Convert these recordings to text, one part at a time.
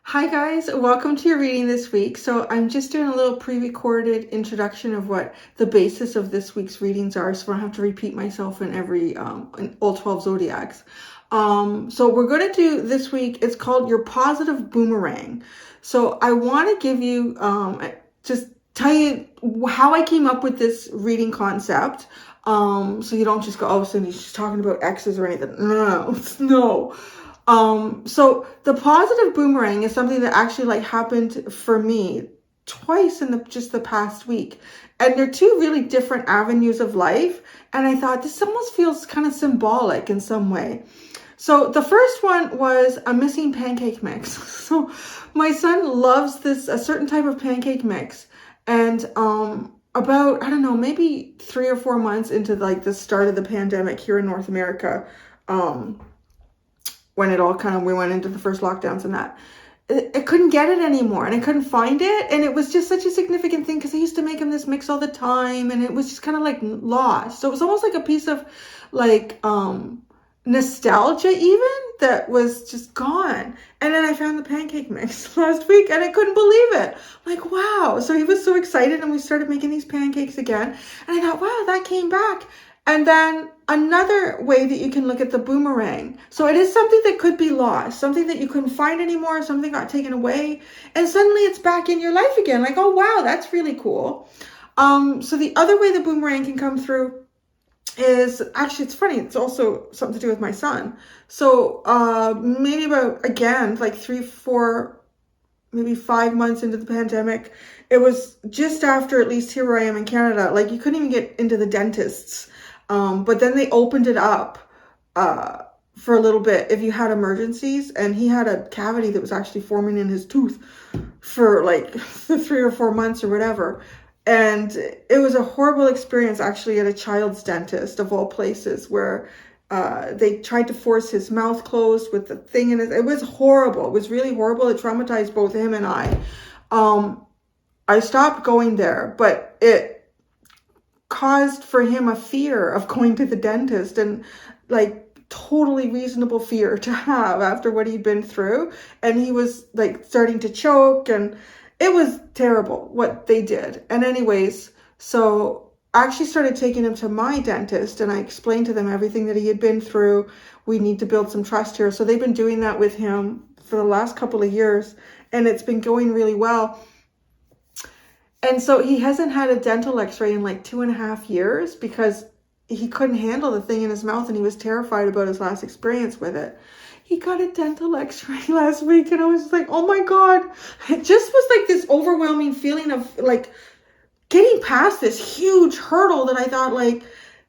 Hi guys, welcome to your reading this week. So I'm just doing a little pre-recorded introduction of what the basis of this week's readings are, so I don't have to repeat myself in in all 12 zodiacs. So we're going to do this week, it's called Your Positive Boomerang. So I want to give you, just tell you how I came up with this reading concept. So you don't just go, oh, Cindy, she's talking about exes or anything. No. So the positive boomerang is something that actually happened for me twice in just the past week. And they're two really different avenues of life. And I thought this almost feels kind of symbolic in some way. So the first one was a missing pancake mix. So my son loves a certain type of pancake mix. And about, I don't know, maybe 3 or 4 months into the start of the pandemic here in North America, when it all we went into the first lockdowns and that, I couldn't get it anymore and I couldn't find it. And it was just such a significant thing because I used to make him this mix all the time and it was just kind of lost. So it was almost like a piece of nostalgia even that was just gone. And then I found the pancake mix last week and I couldn't believe it. Like, wow. So he was so excited and we started making these pancakes again. And I thought, wow, that came back. And then another way that you can look at the boomerang. So it is something that could be lost, something that you couldn't find anymore, something got taken away, and suddenly it's back in your life again. Like, oh, wow, that's really cool. So the other way the boomerang can come through is, actually, it's funny. It's also something to do with my son. So maybe about, again, 3, 4, maybe 5 months into the pandemic, it was just after, at least here where I am in Canada, you couldn't even get into the dentists. But then they opened it up for a little bit if you had emergencies, and he had a cavity that was actually forming in his tooth for 3 or 4 months or whatever. And it was a horrible experience actually at a child's dentist of all places, where they tried to force his mouth closed with the thing in it. It was horrible. It was really horrible. It traumatized both him and I. I stopped going there, but it caused for him a fear of going to the dentist, and totally reasonable fear to have after what he'd been through. And he was starting to choke, and it was terrible what they did. And anyways, so I actually started taking him to my dentist, and I explained to them everything that he had been through. We need to build some trust here. So they've been doing that with him for the last couple of years, and it's been going really well. And so he hasn't had a dental x-ray in 2.5 years because he couldn't handle the thing in his mouth and he was terrified about his last experience with it. He got a dental x-ray last week and I was like, oh my God. It just was this overwhelming feeling of getting past this huge hurdle that I thought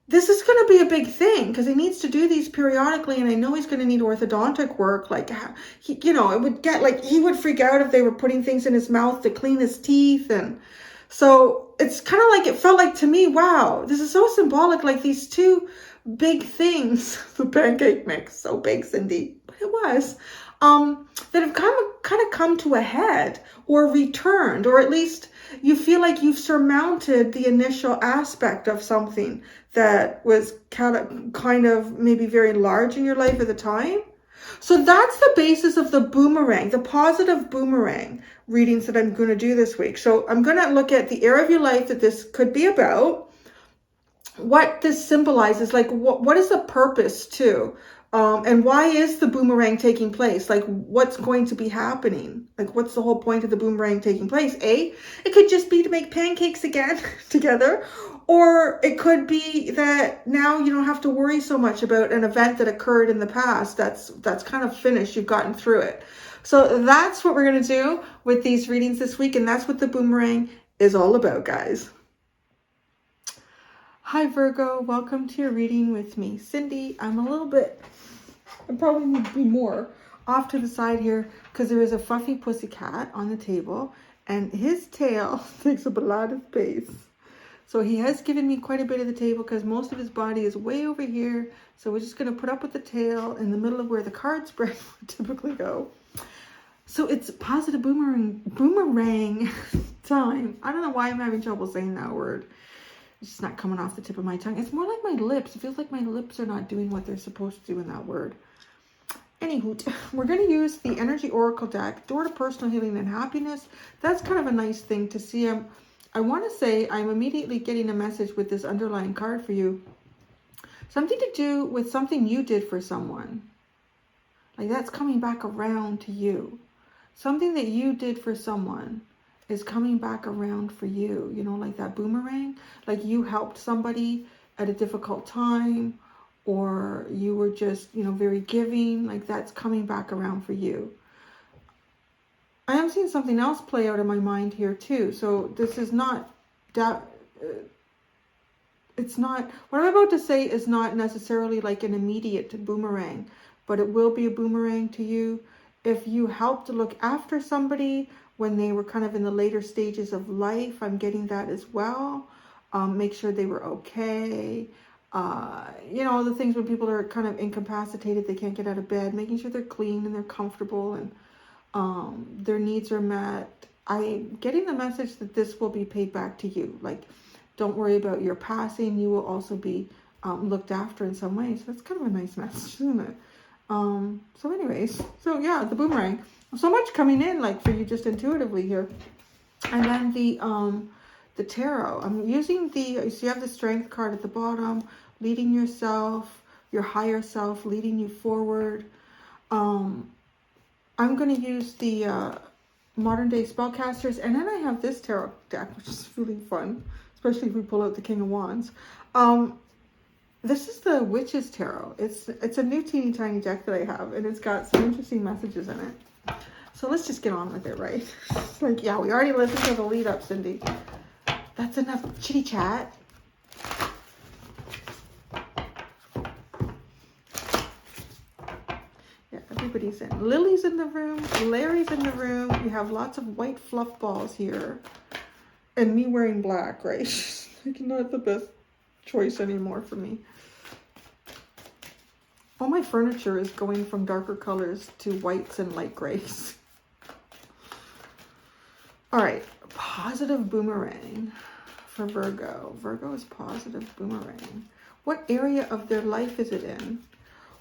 this is going to be a big thing because he needs to do these periodically, and I know he's going to need orthodontic work. It would get he would freak out if they were putting things in his mouth to clean his teeth. And so it's kind of it felt to me, wow, this is so symbolic, these two big things, the pancake mix, so big, Cindy, but it was, that have kind of come to a head or returned, or at least you feel you've surmounted the initial aspect of something that was kind of maybe very large in your life at the time. So that's the basis of the boomerang, the positive boomerang readings that I'm going to do this week. So I'm going to look at the area of your life that this could be about, what this symbolizes, what is the purpose too, and why is the boomerang taking place? What's going to be happening? What's the whole point of the boomerang taking place? It could just be to make pancakes again together, or it could be that now you don't have to worry so much about an event that occurred in the past. That's kind of finished. You've gotten through it. So that's what we're going to do with these readings this week, and that's what the boomerang is all about, guys. Hi Virgo, welcome to your reading with me, Cindy. I probably need to be more off to the side here because there is a fluffy pussycat on the table and his tail takes up a lot of space. So he has given me quite a bit of the table because most of his body is way over here. So we're just going to put up with the tail in the middle of where the card spread would typically go. So it's positive boomerang time. I don't know why I'm having trouble saying that word. It's just not coming off the tip of my tongue. It's more like my lips. It feels like my lips are not doing what they're supposed to do in that word. Anywho, we're going to use the Energy Oracle deck, Door to Personal Healing and Happiness. That's kind of a nice thing to see. I want to say I'm immediately getting a message with this underlying card for you. Something to do with something you did for someone. Like that's coming back around to you. Something that you did for someone is coming back around for you. You know, like that boomerang. Like you helped somebody at a difficult time, or you were just, you know, very giving. Like that's coming back around for you. I am seeing something else play out in my mind here too. So this is not that. It's not, what I'm about to say is not necessarily like an immediate boomerang, but it will be a boomerang to you. If you helped to look after somebody when they were kind of in the later stages of life, I'm getting that as well. Make sure they were okay. You know, the things when people are kind of incapacitated, they can't get out of bed, making sure they're clean and they're comfortable and their needs are met. I'm getting the message that this will be paid back to you. Like, don't worry about your passing. You will also be looked after in some way. So that's kind of a nice message, isn't it? So anyways, so yeah, the boomerang. So much coming in like for you just intuitively here. And then the tarot. I'm using so you have the Strength card at the bottom, leading yourself, your higher self, leading you forward. I'm going to use the modern day spellcasters, and then I have this tarot deck, which is really fun, especially if we pull out the King of Wands. This is the Witch's Tarot. It's a new teeny tiny deck that I have, and it's got some interesting messages in it. So let's just get on with it, right? It's like, yeah, we already listened to the lead up, Cindy. That's enough chitty chat. Yeah, everybody's in. Lily's in the room. Larry's in the room. We have lots of white fluff balls here. And me wearing black, right? Like, not the best choice anymore for me. All my furniture is going from darker colors to whites and light grays. All right, positive boomerang for Virgo. Virgo is positive boomerang. What area of their life is it in?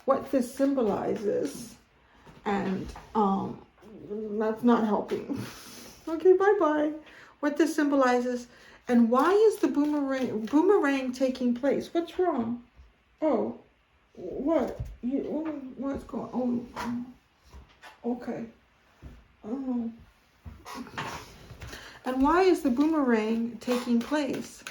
What this symbolizes? And that's not helping. Okay, bye-bye. What this symbolizes, and why is the boomerang taking place? What's wrong? Oh, what? What's going on? Oh, okay. Oh. And why is the boomerang taking place?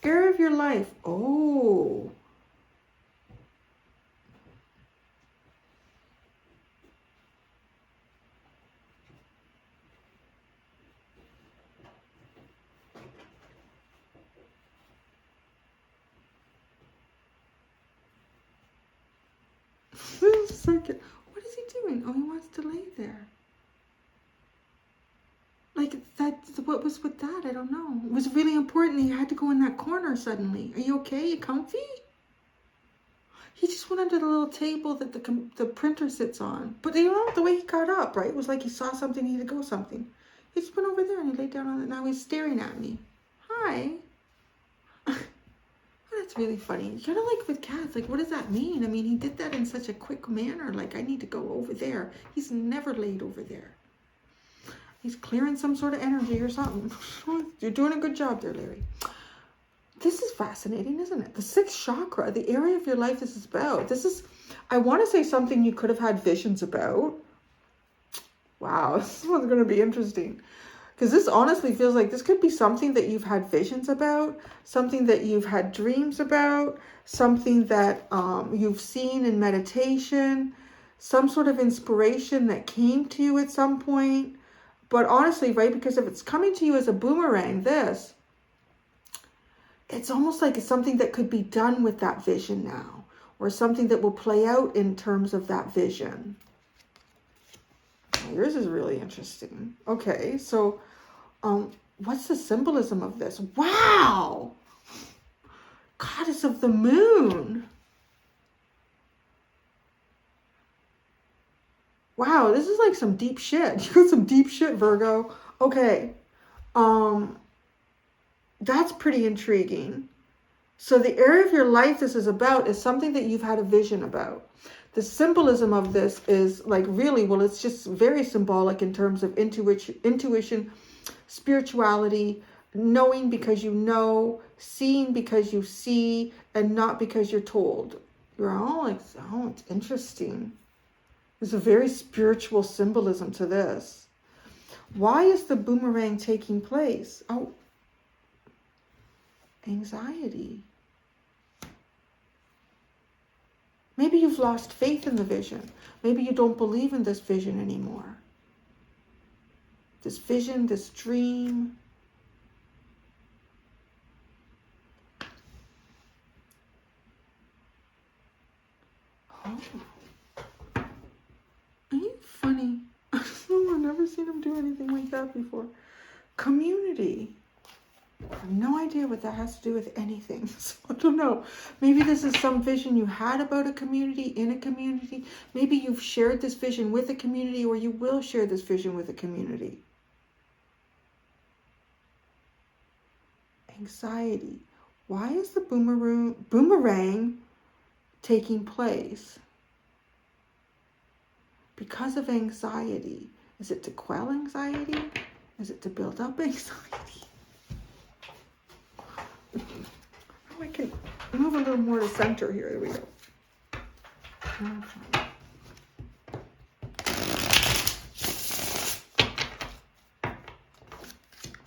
Area of your life. Oh. Second. What is he doing? Oh, he wants to lay there. Like, what was with that? I don't know. It was really important. He had to go in that corner suddenly. Are you okay? You comfy? He just went under the little table that the printer sits on. But you know, the way he got up, right? It was like he saw something, he needed to go something. He just went over there and he laid down on it. Now he's staring at me. Hi. That's really funny. Kind of like with cats, like what does that mean? I mean, he did that in such a quick manner. Like, I need to go over there. He's never laid over there. He's clearing some sort of energy or something. You're doing a good job there, Larry. This is fascinating, isn't it? The sixth chakra, the area of your life this is about. This is, I want to say something you could have had visions about. Wow, this one's going to be interesting. Because this honestly feels like this could be something that you've had visions about, something that you've had dreams about, something that you've seen in meditation, some sort of inspiration that came to you at some point. But honestly, right, because if it's coming to you as a boomerang, it's almost like it's something that could be done with that vision now, or something that will play out in terms of that vision. Yours is really interesting. Okay, so what's the symbolism of this? Wow! Goddess of the moon. Wow, this is like some deep shit. You got some deep shit, Virgo. Okay. That's pretty intriguing. So the area of your life this is about is something that you've had a vision about. The symbolism of this is like really, well, it's just very symbolic in terms of intuition, spirituality, knowing because you know, seeing because you see, and not because you're told. You're all like, oh, it's interesting. There's a very spiritual symbolism to this. Why is the boomerang taking place? Oh, anxiety. Maybe you've lost faith in the vision. Maybe you don't believe in this vision anymore. This vision, this dream. Oh. Ain't you funny? I've never seen him do anything like that before. Community. I have no idea what that has to do with anything. So I don't know. Maybe this is some vision you had about a community, in a community. Maybe you've shared this vision with a community, or you will share this vision with a community. Anxiety. Why is the boomerang taking place? Because of anxiety. Is it to quell anxiety? Is it to build up anxiety? Oh, I can move a little more to center here. There we go.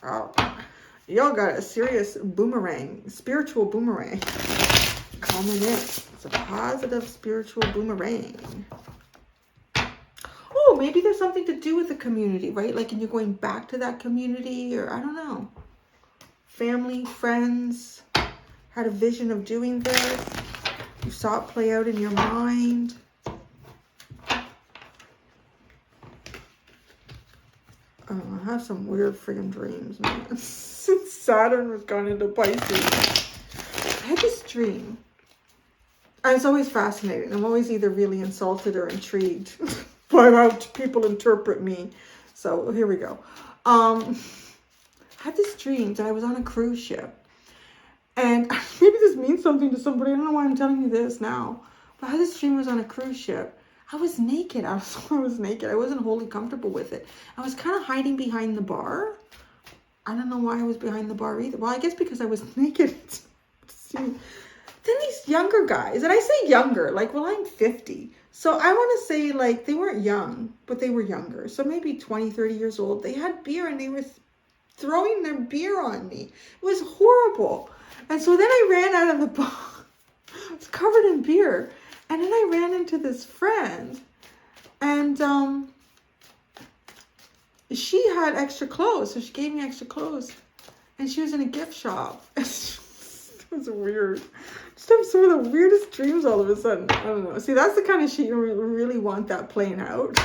Oh, y'all got a serious boomerang, spiritual boomerang coming in. It's a positive spiritual boomerang. Oh, maybe there's something to do with the community, right? Like, and you're going back to that community, or I don't know. Family, friends, had a vision of doing this. You saw it play out in your mind. Oh, I have some weird friggin' dreams, man. Since Saturn was gone into Pisces. I had this dream. I was always fascinated. I'm always either really insulted or intrigued by how people interpret me. So here we go. I had this dream that I was on a cruise ship. And maybe this means something to somebody. I don't know why I'm telling you this now. But I had this dream I was on a cruise ship. I was naked. I was naked. I wasn't wholly comfortable with it. I was kind of hiding behind the bar. I don't know why I was behind the bar either. Well, I guess because I was naked. Then these younger guys, and I say younger, like, well, I'm 50. So I want to say, like, they weren't young, but they were younger. So maybe 20, 30 years old. They had beer and they were throwing their beer on me. It was horrible. And so then I ran out of the bar. I was covered in beer. And then I ran into this friend. And she had extra clothes. So she gave me extra clothes. And she was in a gift shop. It was weird. Just have some of the weirdest dreams all of a sudden. I don't know. See, that's the kind of shit you really want that playing out.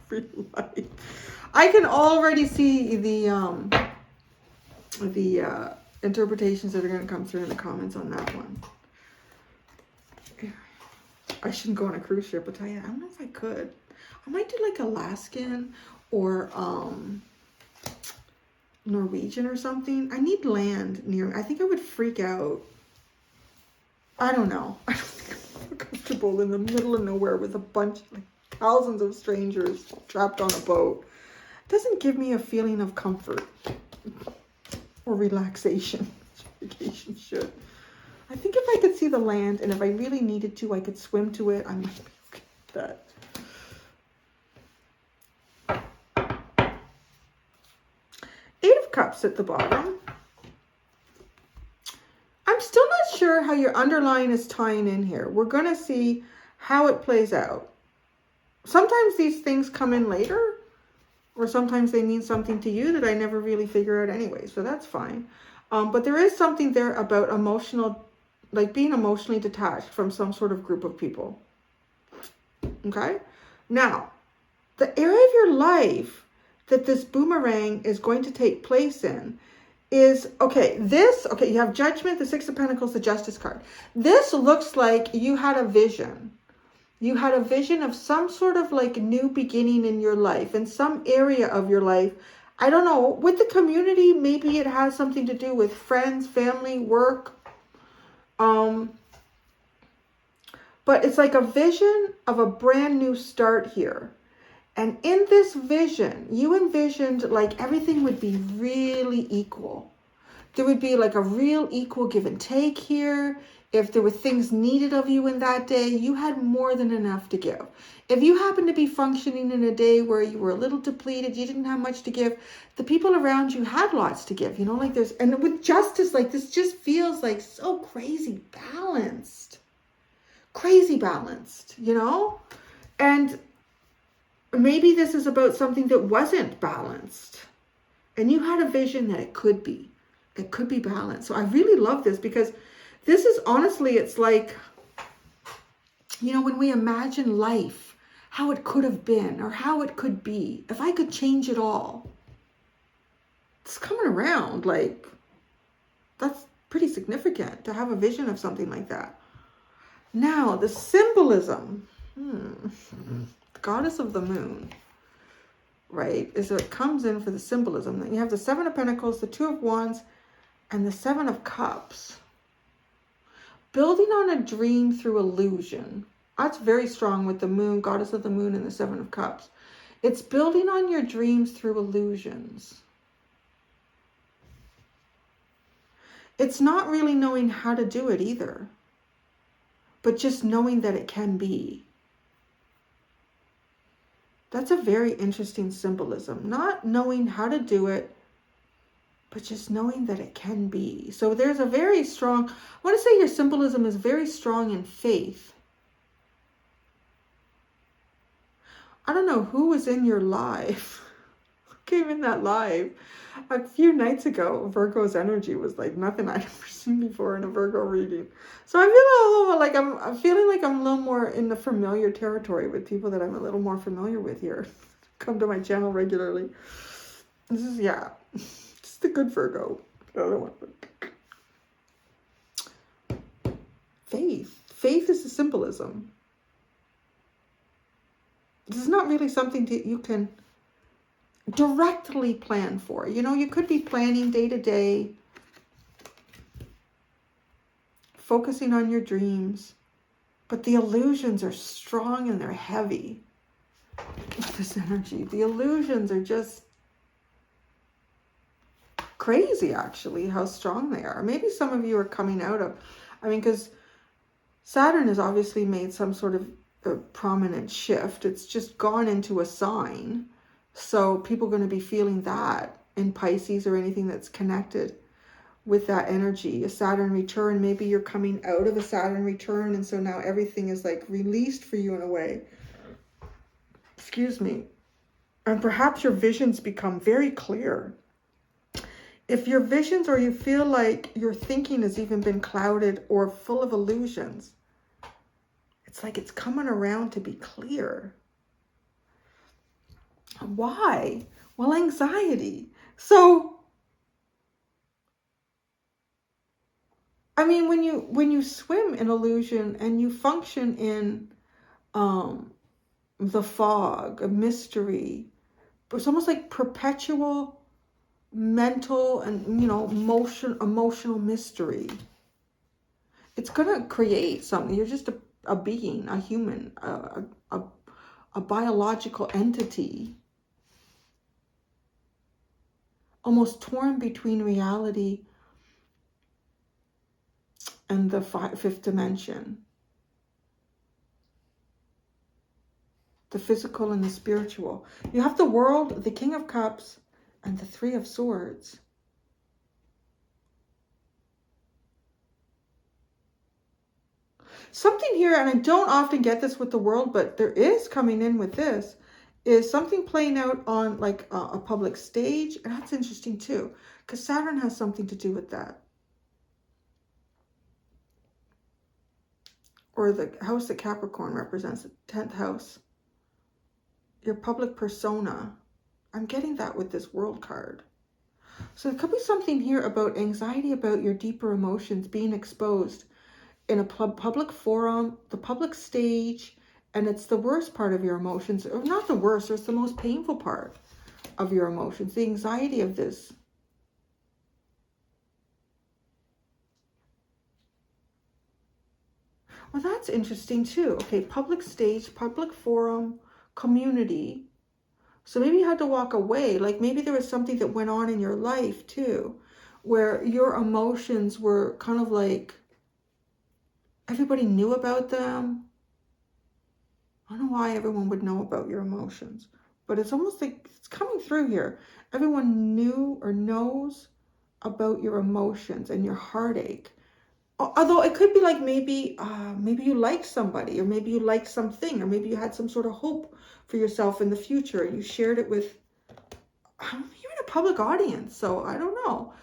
Real life. I can already see the interpretations that are going to come through in the comments on that one. I shouldn't go on a cruise ship, I'll tell you. I don't know if I could. I might do like Alaskan or Norwegian or something. I need land near me. I think I would freak out. I don't know. I don't think I'm comfortable in the middle of nowhere with a bunch, like thousands of strangers trapped on a boat. It doesn't give me a feeling of comfort or relaxation. Vacation should. I think if I could see the land and if I really needed to, I could swim to it. I might be okay with that. 8 of Cups at the bottom. I'm still not sure how your underline is tying in here. We're going to see how it plays out. Sometimes these things come in later, or sometimes they mean something to you that I never really figure out anyway, so that's fine. But there is something there about emotional, like being emotionally detached from some sort of group of people. Okay? Now, the area of your life that this boomerang is going to take place in is, you have Judgment, the 6 of Pentacles, the Justice card. This looks like you had a vision You had a vision of some sort of like new beginning in your life, in some area of your life. I don't know, with the community, maybe it has something to do with friends, family, work. But it's like a vision of a brand new start here. And in this vision, you envisioned like everything would be really equal. There would be like a real equal give and take here. If there were things needed of you in that day, you had more than enough to give. If you happened to be functioning in a day where you were a little depleted, you didn't have much to give, the people around you had lots to give. You know, like there's, and with justice, like this just feels like so crazy balanced. Crazy balanced, you know? And maybe this is about something that wasn't balanced. And you had a vision that it could be. It could be balanced. So I really love this because this is honestly, it's like, you know, when we imagine life, how it could have been or how it could be, if I could change it all, it's coming around. Like, that's pretty significant to have a vision of something like that. Now, the symbolism, the goddess of the moon, right, is what comes in for the symbolism. Then you have the Seven of Pentacles, the Two of Wands, and the Seven of Cups. Building on a dream through illusion. That's very strong with the moon, goddess of the moon, and the Seven of Cups. It's building on your dreams through illusions. It's not really knowing how to do it either, but just knowing that it can be. That's a very interesting symbolism. Not knowing how to do it, but just knowing that it can be. So there's a very strong, I want to say your symbolism is very strong in faith. I don't know who was in your live, who came in that live. A few nights ago, Virgo's energy was like nothing I'd ever seen before in a Virgo reading. So I feel a little like I'm feeling like I'm a little more in the familiar territory with people that I'm a little more familiar with here. Come to my channel regularly. This is, yeah, just a good Virgo. The other one. Faith. Faith is the symbolism. This is not really something that you can directly plan for. You know, you could be planning day to day, focusing on your dreams, but the illusions are strong and they're heavy. This energy, the illusions are just crazy, actually, how strong they are. Maybe some of you are coming out of, I mean, because Saturn has obviously made some sort of a prominent shift. It's just gone into a sign. So people are going to be feeling that in Pisces or anything that's connected with that energy. A Saturn return, maybe you're coming out of a Saturn return, and so now everything is like released for you in a way. Excuse me. And perhaps your visions become very clear. If your visions, or you feel like your thinking has even been clouded or full of illusions, it's like it's coming around to be clear. Why? Well, anxiety. So, I mean, when you swim in illusion and you function in the fog, a mystery, it's almost like perpetual mental and, you know, emotional mystery. It's going to create something. You're just a being, a human, a biological entity, almost torn between reality and the fifth dimension, the physical and the spiritual. You have the World, the King of Cups, and the Three of Swords. Something here, and I don't often get this with the World, but there is coming in with this, is something playing out on like a public stage. And that's interesting too, because Saturn has something to do with that. Or the house that Capricorn represents, the 10th house. Your public persona. I'm getting that with this World card. So there could be something here about anxiety, about your deeper emotions being exposed in a public forum, the public stage, And it's the worst part of your emotions, or not the worst, it's the most painful part of your emotions, the anxiety of this. Well, that's interesting too. Okay, public stage, public forum, community. So maybe you had to walk away. Like maybe there was something that went on in your life too, where your emotions were kind of like everybody knew about them. I don't know why everyone would know about your emotions, but it's almost like it's coming through here. Everyone knew or knows about your emotions and your heartache. Although it could be like maybe you liked somebody, or maybe you liked something, or maybe you had some sort of hope for yourself in the future and you shared it with you're in a public audience, so I don't know.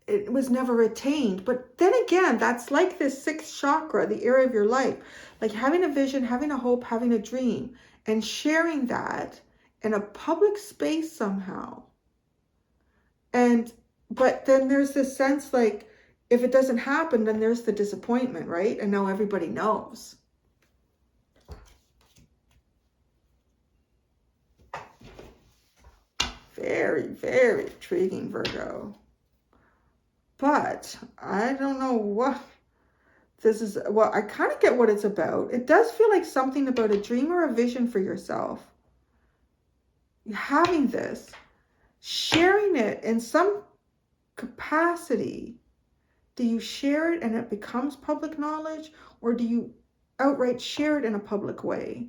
It was never attained. But then again, that's like this sixth chakra, the area of your life, like having a vision, having a hope, having a dream, and sharing that in a public space somehow. But then there's this sense like, if it doesn't happen, then there's the disappointment, right? And now everybody knows. Very, very intriguing, Virgo. But I don't know what this is. Well, I kind of get what it's about. It does feel like something about a dream or a vision for yourself. Having this, sharing it in some capacity. Do you share it and it becomes public knowledge, or do you outright share it in a public way?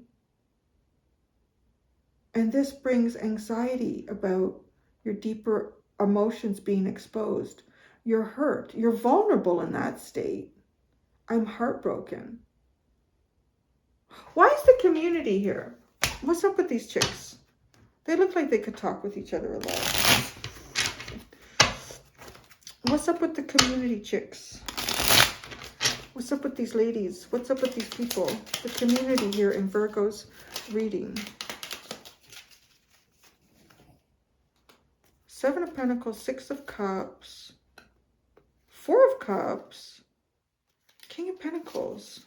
And this brings anxiety about your deeper emotions being exposed. You're hurt. You're vulnerable in that state. I'm heartbroken. Why is the community here? What's up with these chicks? They look like they could talk with each other a lot. What's up with the community chicks? What's up with these ladies? What's up with these people? The community here in Virgo's reading. Seven of Pentacles, Six of Cups, Four of Cups, King of Pentacles.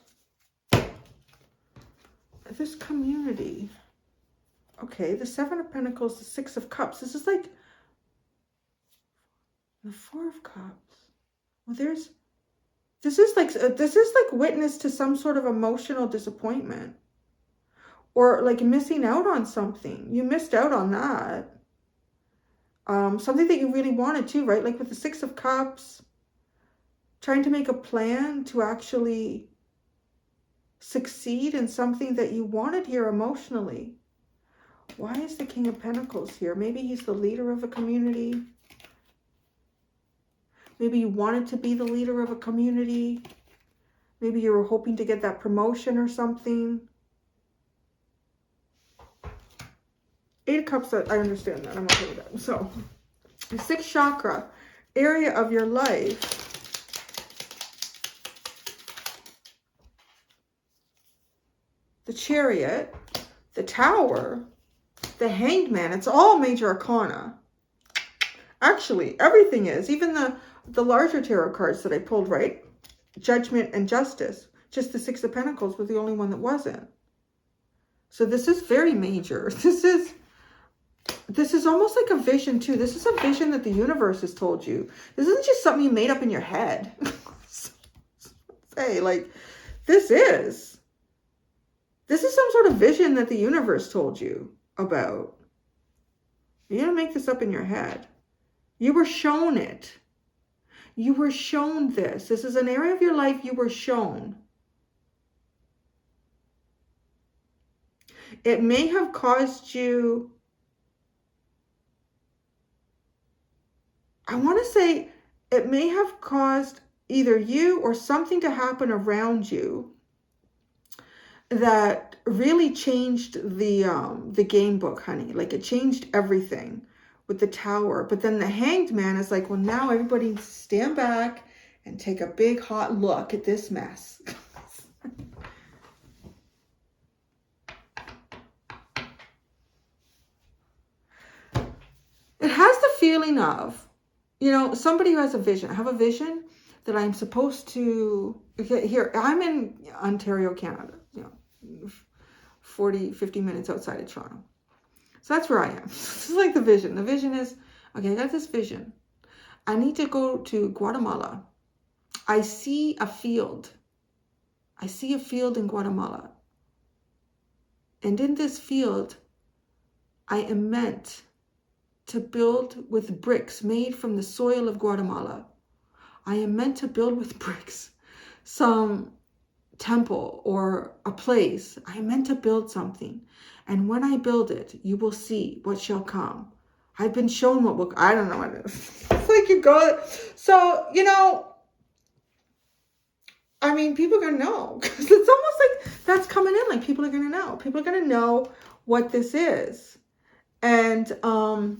This community. Okay, the Seven of Pentacles, the Six of Cups. This is like the Four of Cups. Well, this is like witness to some sort of emotional disappointment, or like missing out on something. You missed out on that. Something that you really wanted to, right? Like with the Six of Cups, trying to make a plan to actually succeed in something that you wanted here emotionally. Why is the King of Pentacles here? Maybe he's the leader of a community. Maybe you wanted to be the leader of a community. Maybe you were hoping to get that promotion or something. Eight of Cups, I understand that. I'm okay with that. So, the sixth chakra, area of your life. The Chariot, the Tower, the Hanged Man. It's all major arcana. Actually, everything is. Even the larger tarot cards that I pulled, right? Judgment and Justice. Just the Six of Pentacles was the only one that wasn't. So this is very major. This is almost like a vision too. This is a vision that the universe has told you. This isn't just something you made up in your head. Say, like, this is some sort of vision that the universe told you about. You didn't make this up in your head. You were shown it. You were shown this. This is an area of your life you were shown. It may have caused you, I want to say, it may have caused either you or something to happen around you that really changed the game book, honey. Like, it changed everything with the Tower. But then the Hanged Man is like, well, now everybody stand back and take a big hot look at this mess. It has the feeling of, you know, somebody who has a vision. I have a vision that I'm supposed to, here, I'm in Ontario, Canada, 40, 50 minutes outside of Toronto. So that's where I am. This is like the vision. The vision is, okay, I got this vision. I need to go to Guatemala. I see a field. I see a field in Guatemala. And in this field, I am meant to build with bricks made from the soil of Guatemala. I am meant to build with bricks some temple or a place. I am meant to build something. And when I build it, you will see what shall come. I've been shown what will, I don't know what it is. It's like you go, so, I mean, people are going to know. Because it's almost like that's coming in. Like people are going to know. People are going to know what this is. And so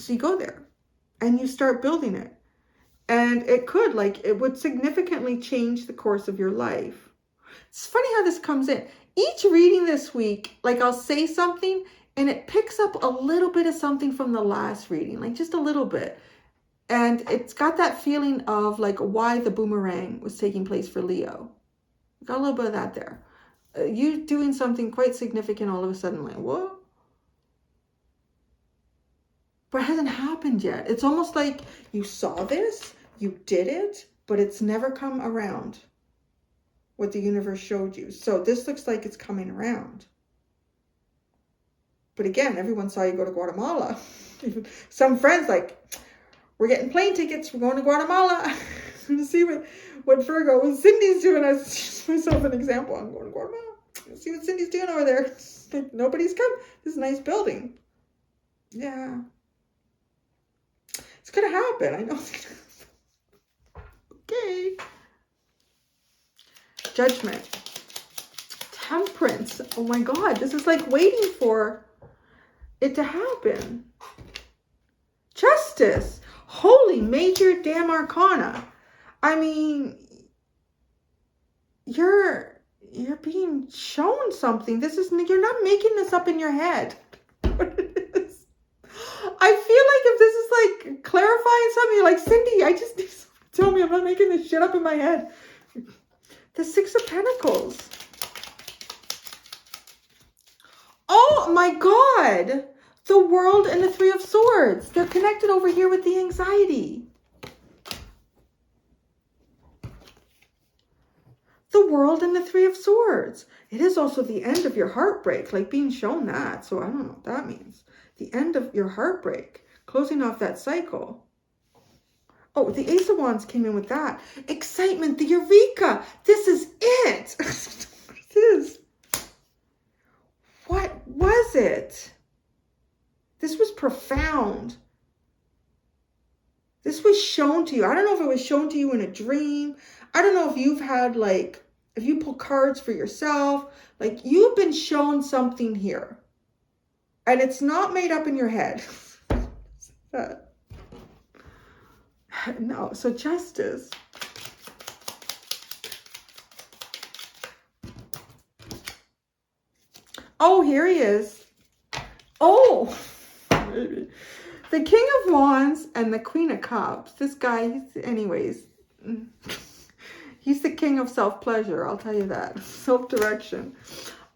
you go there and you start building it. And it would significantly change the course of your life. It's funny how this comes in. Each reading this week, like I'll say something and it picks up a little bit of something from the last reading, like just a little bit. And it's got that feeling of like why the boomerang was taking place for Leo. Got a little bit of that there. You doing something quite significant all of a sudden, like, what? But it hasn't happened yet. It's almost like you saw this, you did it, but it's never come around what the universe showed you. So this looks like it's coming around. But again, everyone saw you go to Guatemala. Some friends like, we're getting plane tickets. We're going to Guatemala to see what Virgo and Cindy's doing. I use myself an example. I'm going to Guatemala. Let's see what Cindy's doing over there. Nobody's come. This is a nice building. Yeah. It's going to happen. I know it's going to happen. Okay. Judgment. Temperance. Oh my God. This is like waiting for it to happen. Justice. Holy major damn arcana. I mean, you're being shown something. You're not making this up in your head. What it is. I feel like if this is like clarifying something, you're like, Cindy, I just need someone to tell me I'm not making this shit up in my head. The Six of Pentacles. Oh my God. The World and the Three of Swords. They're connected over here with the anxiety. The World and the Three of Swords. It is also the end of your heartbreak, like being shown that. So I don't know what that means. The end of your heartbreak. Closing off that cycle. Oh, the Ace of Wands came in with that. Excitement, the Eureka. This is it. What is? What was it? This was profound. This was shown to you. I don't know if it was shown to you in a dream. I don't know if you've had if you pull cards for yourself, like you've been shown something here. And it's not made up in your head. No, so justice. Oh, here he is. Oh, the King of Wands and the Queen of Cups. This guy, anyways, he's the king of self-pleasure. I'll tell you that. Self-direction.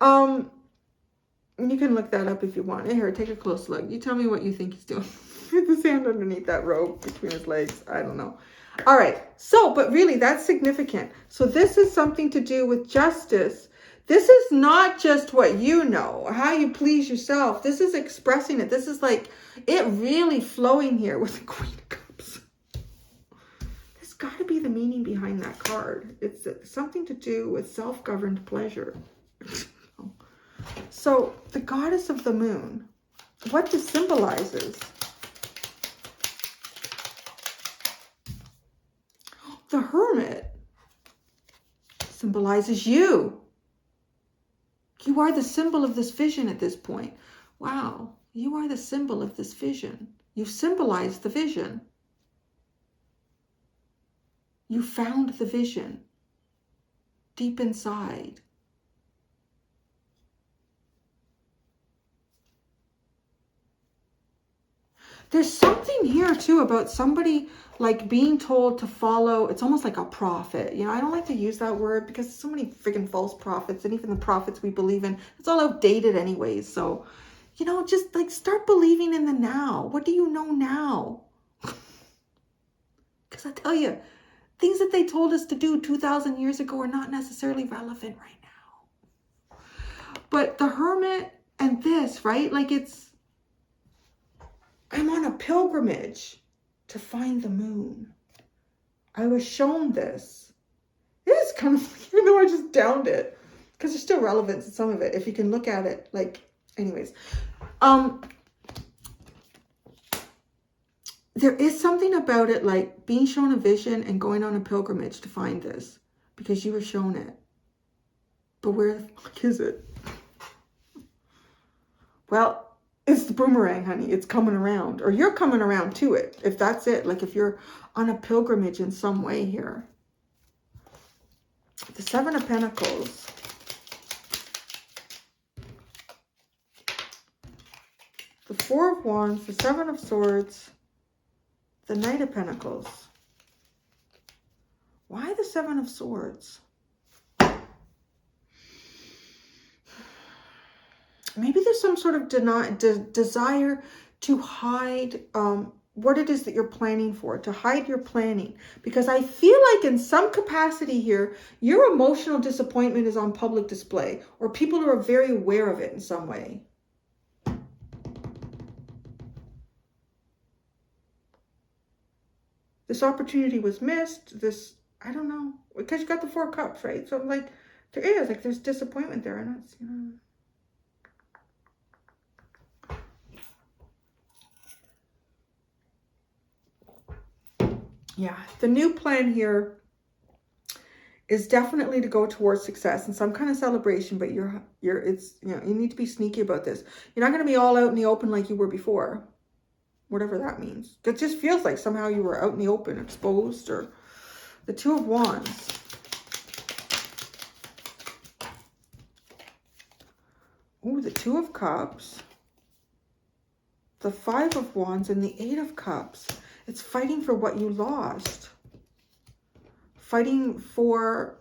You can look that up if you want. Here, take a close look. You tell me what you think he's doing. With his hand underneath that robe between his legs. I don't know. All right. So, but really, that's significant. So this is something to do with justice. This is not just what you know, how you please yourself. This is expressing it. This is like it really flowing here with the Queen of Cups. There's got to be the meaning behind that card. It's something to do with self-governed pleasure. So the goddess of the moon, what this symbolizes. The Hermit symbolizes you. You are the symbol of this vision at this point. Wow, you are the symbol of this vision. You symbolize the vision. You found the vision deep inside. There's something here too about somebody like being told to follow. It's almost like a prophet. You know, I don't like to use that word because there's so many freaking false prophets, and even the prophets we believe in, it's all outdated anyways. So, you know, just like start believing in the now. What do you know now? Because I tell you, things that they told us to do 2,000 years ago are not necessarily relevant right now. But the Hermit and this, right? Like I'm on a pilgrimage to find the moon. I was shown this. It is kind of, even though I just downed it, because there's still relevance in some of it, if you can look at it, like, anyways. There is something about it, like being shown a vision and going on a pilgrimage to find this, because you were shown it. But where the fuck is it? Well, it's the boomerang, honey. It's coming around. Or you're coming around to it, if that's it. Like if you're on a pilgrimage in some way here. The Seven of Pentacles. The Four of Wands. The Seven of Swords. The Knight of Pentacles. Why the Seven of Swords? Maybe there's some sort of desire to hide what it is that you're planning for, to hide your planning. Because I feel like in some capacity here, your emotional disappointment is on public display, or people are very aware of it in some way. This opportunity was missed. This, I don't know, because you got the Four of Cups, right? So like, there is, like, there's disappointment there, and it's, you know. Yeah, the new plan here is definitely to go towards success and some kind of celebration, but it's, you know, you need to be sneaky about this. You're not going to be all out in the open like you were before, whatever that means. It just feels like somehow you were out in the open, exposed, or the Two of Wands. Ooh, the Two of Cups, the Five of Wands, and the Eight of Cups. It's fighting for what you lost. Fighting for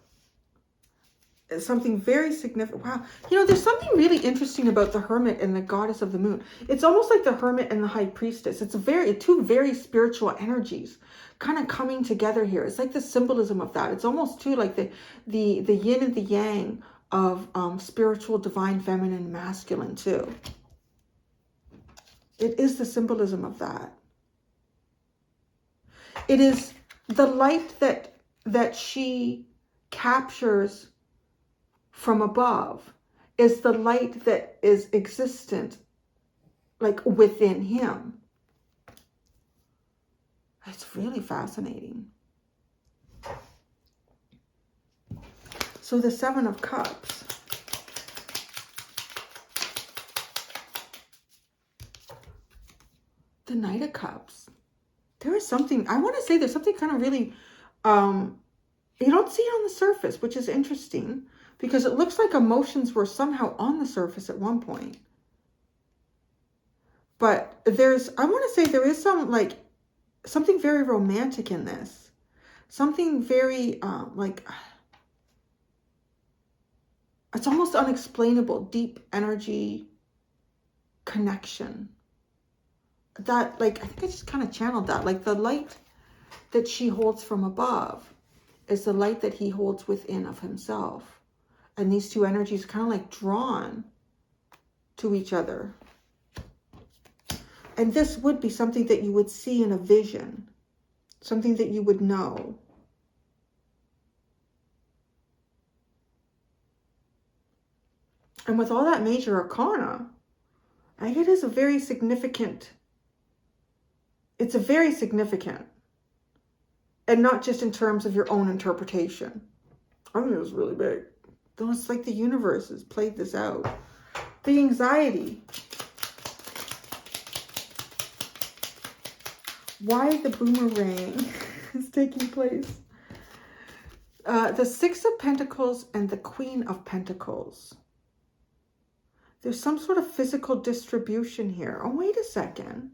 something very significant. Wow. You know, there's something really interesting about the Hermit and the Goddess of the Moon. It's almost like the Hermit and the High Priestess. It's two very spiritual energies kind of coming together here. It's like the symbolism of that. It's almost too like the yin and the yang of spiritual, divine, feminine, masculine too. It is the symbolism of that. It is the light that she captures from above is the light that is existent, like within him. It's really fascinating. So the Seven of Cups. The Knight of Cups. There is something, I want to say there's something kind of really, you don't see it on the surface, which is interesting because it looks like emotions were somehow on the surface at one point. But I want to say there is something very romantic in this. Something very, it's almost unexplainable, deep energy connection. That, like, I think I just kind of channeled that. Like, the light that she holds from above is the light that he holds within of himself. And these two energies are kind of like drawn to each other. And this would be something that you would see in a vision. Something that you would know. And with all that major arcana, I think it is a very significant... It's a very significant, and not just in terms of your own interpretation. I think it was really big. Though it's like the universe has played this out. The anxiety. Why the boomerang is taking place. The Six of Pentacles and the Queen of Pentacles. There's some sort of physical distribution here. Oh, wait a second.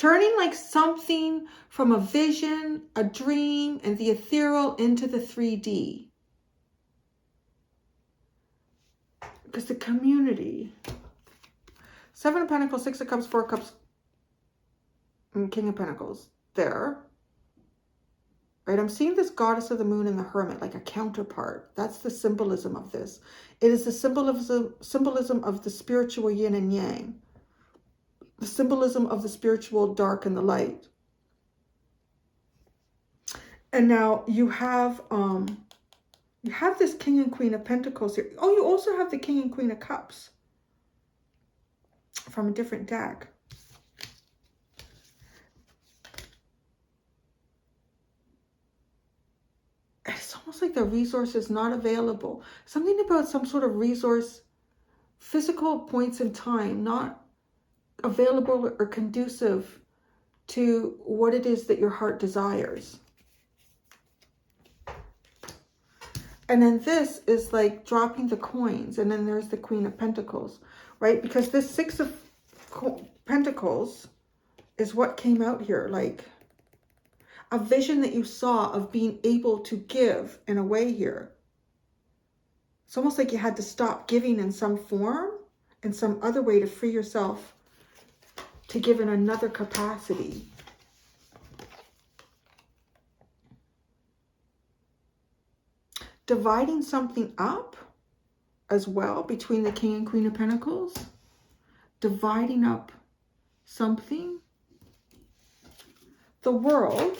turning like something from a vision, a dream, and the ethereal into the 3D. Because the community. 7 of Pentacles, 6 of Cups, 4 of Cups, and King of Pentacles. There. Right, I'm seeing this Goddess of the Moon and the Hermit, like a counterpart. That's the symbolism of this. It is the symbolism of the spiritual yin and yang. The symbolism of the spiritual dark and the light. And now you have this King and Queen of Pentacles here. Oh, you also have the King and Queen of Cups from a different deck. It's almost like the resource is not available. Something about some sort of resource, physical points in time, not available or conducive to what it is that your heart desires. And then this is like dropping the coins. And then there's the Queen of Pentacles, right? Because this 6 of Pentacles is what came out here. Like a vision that you saw of being able to give in a way here. It's almost like you had to stop giving in some form, in some other way to free yourself to give in another capacity. Dividing something up as well between the King and Queen of Pentacles. Dividing up something. The World.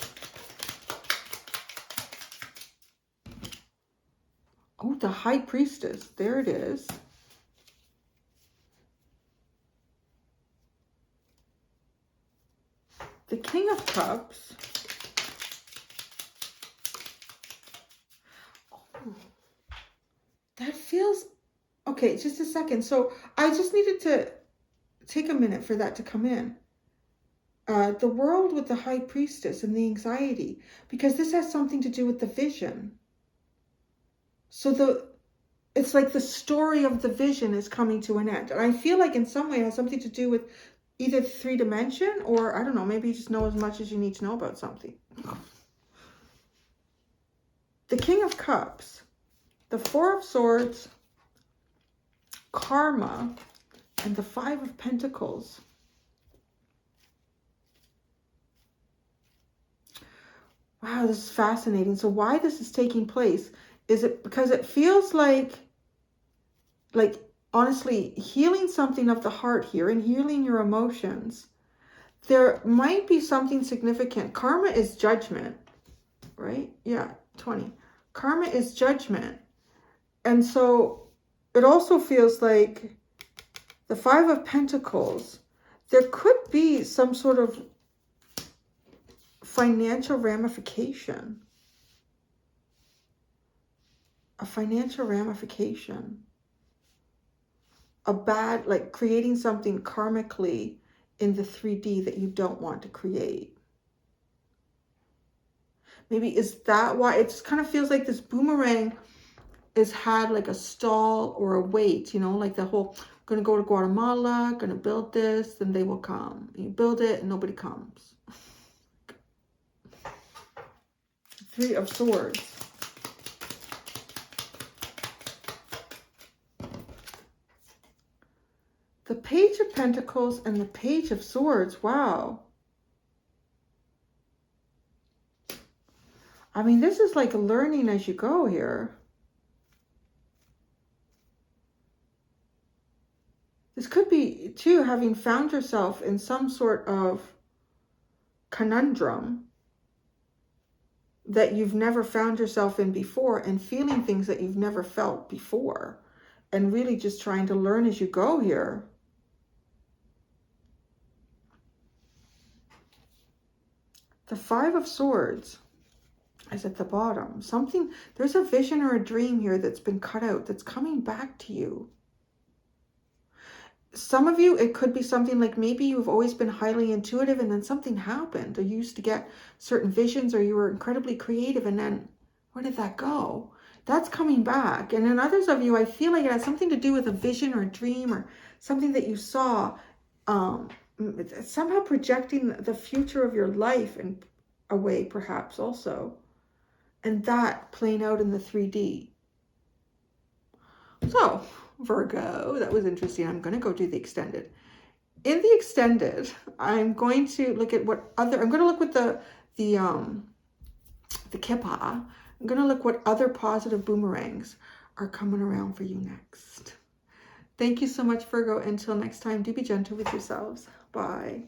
Oh, the High Priestess. There it is. The King of Cups. Oh, that feels... Okay, just a second. So I just needed to take a minute for that to come in. The World with the High Priestess and the anxiety. Because this has something to do with the vision. So it's like the story of the vision is coming to an end. And I feel like in some way it has something to do with either 3-dimension or, I don't know, maybe you just know as much as you need to know about something. The King of Cups, the 4 of Swords, Karma, and the 5 of Pentacles. Wow, this is fascinating. So why this is taking place? Is it because it feels like honestly, healing something of the heart here and healing your emotions. There might be something significant. Karma is judgment, right? Yeah, 20. Karma is judgment. And so it also feels like the 5 of Pentacles, there could be some sort of financial ramification. A financial ramification. A bad, like creating something karmically in the 3D that you don't want to create. Maybe is that why it just kind of feels like this boomerang is had like a stall or a wait, you know, like the whole, going to go to Guatemala, going to build this, then they will come. And you build it and nobody comes. 3 of Swords. The Page of Pentacles and the Page of Swords. Wow. I mean, this is like learning as you go here. This could be, too, having found yourself in some sort of conundrum that you've never found yourself in before and feeling things that you've never felt before and really just trying to learn as you go here. The 5 of Swords is at the bottom. Something, there's a vision or a dream here that's been cut out that's coming back to you. Some of you, it could be something like maybe you've always been highly intuitive and then something happened, or you used to get certain visions, or you were incredibly creative and then where did that go? That's coming back. And then others of you, I feel like it has something to do with a vision or a dream or something that you saw somehow projecting the future of your life and away, perhaps also, and that playing out in the 3D. So Virgo, that was interesting. I'm going to go do the extended. In the extended, I'm going to look at what other, I'm going to look with the kippa. I'm going to look what other positive boomerangs are coming around for you next. Thank you so much, Virgo. Until next time, do be gentle with yourselves. Bye.